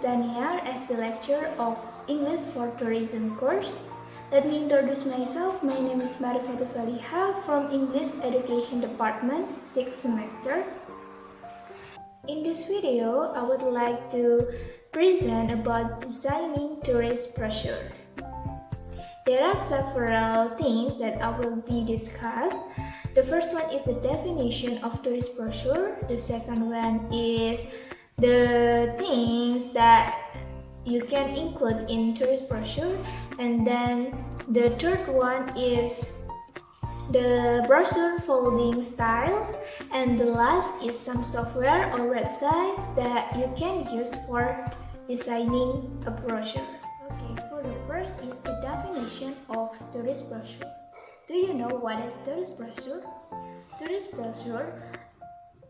Daniar as the lecturer of English for Tourism course. Let me introduce myself. My name is Marifatou Saliha from English Education Department, 6th semester. In this video, I would like to present about designing tourist brochure. There are several things that I will be discussed. The first one is the definition of tourist brochure. The second one is the things that you can include in tourist brochure, and then the third one is the brochure folding styles, and the last is some software or website that you can use for designing a brochure. Okay, for the first is the definition of tourist brochure. Do you know what is tourist brochure? Tourist brochure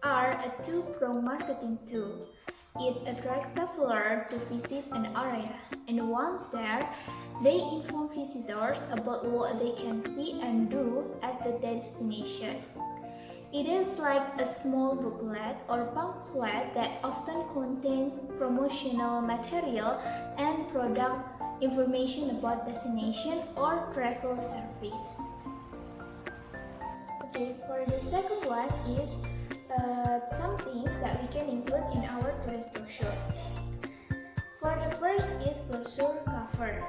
are a two-pronged marketing tool. It attracts travelers to visit an area, and once there, they inform visitors about what they can see and do at the destination. It is like a small booklet or pamphlet that often contains promotional material and product information about destination or travel service. Okay, for the second one is some things that we can include in our tourist brochure. For the first is brochure cover.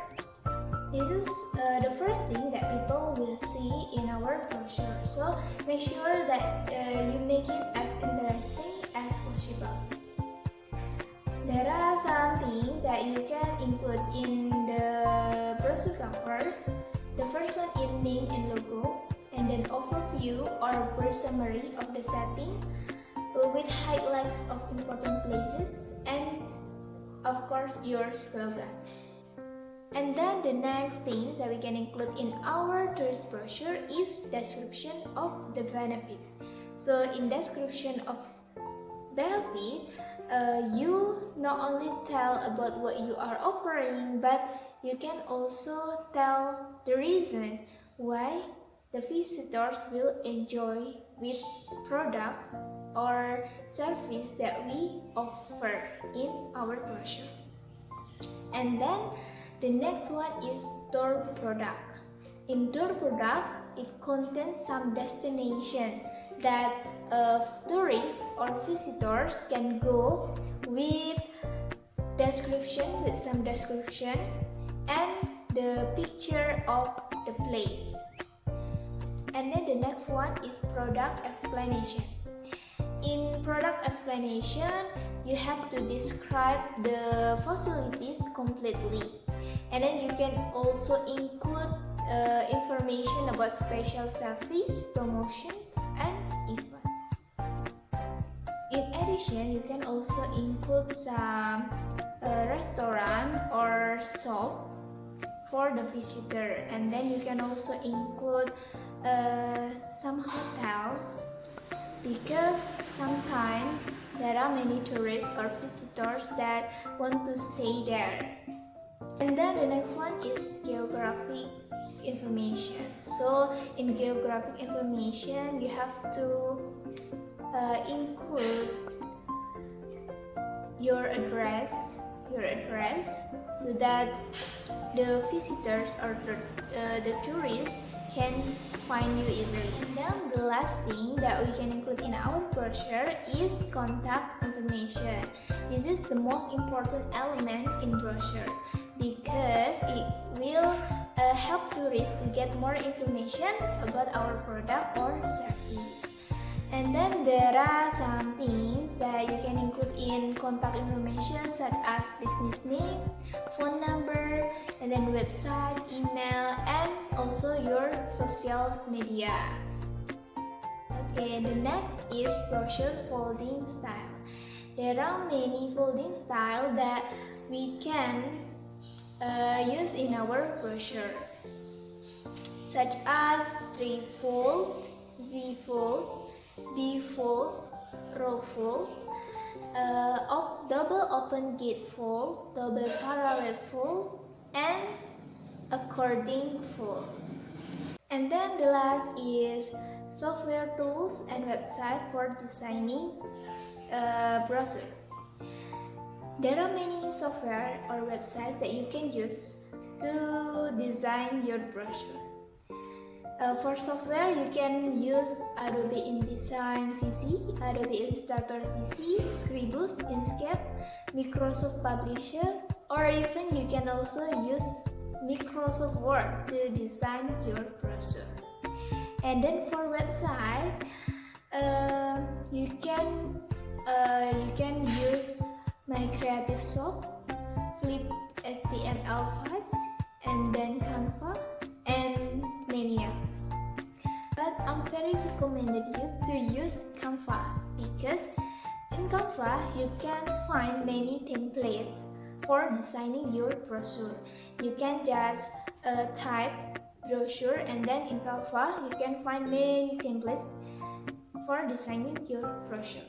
This is the first thing that people will see in our brochure. So make sure that you make it as interesting as possible. There are some things that you can include in the brochure cover. The first one is name and logo, and then overview or brief summary of the setting with highlights of important places, and of course your slogan. And then the next thing that we can include in our tourist brochure is description of the benefit. So in description of benefit, you not only tell about what you are offering, but you can also tell the reason why the visitors will enjoy with product or service that we offer in our brochure. And then the next one is tour product. In tour product, it contains some destination that tourists or visitors can go with some description and the picture of the place. And then the next one is product explanation. In product explanation, you have to describe the facilities completely. And then you can also include information about special service, promotion, and events. In addition, you can also include some restaurant or shop for the visitor. And then you can also include some hotels, because sometimes there are many tourists or visitors that want to stay there. And then the next one is geographic information. So in geographic information, you have to include your address so that the visitors or the tourists can find you easily. And then the last thing that we can include in our brochure is contact information. This is the most important element in brochure because it will help tourists to get more information about our product or service. And then there are some things that you can include in contact information, such as business name, phone number, and then website, email, and also your social media. Okay, the next is brochure folding style. There are many folding styles that we can use in our brochure, such as 3-fold, Z-fold, B-fold, row fold, double open gate fold, double parallel fold, and according fold. And then the last is software tools and website for designing brochure. There are many software or websites that you can use to design your brochure. For software, you can use Adobe InDesign CC, Adobe Illustrator CC, Scribus, Inkscape, Microsoft Publisher, or even you can also use Microsoft Word to design your brochure. And then for website, you can use My Creative Shop, Flip HTML5, and then Canva, and many others. But I'm very recommended you to use Canva because in Canva you can find many templates for designing your brochure. You can just type brochure and then in Canva you can find many templates for designing your brochure.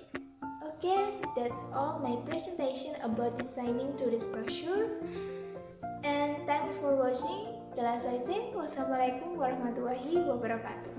Okay, that's all my presentation about designing tourist brochure. And thanks for watching. Wassalamualaikum warahmatullahi wabarakatuh.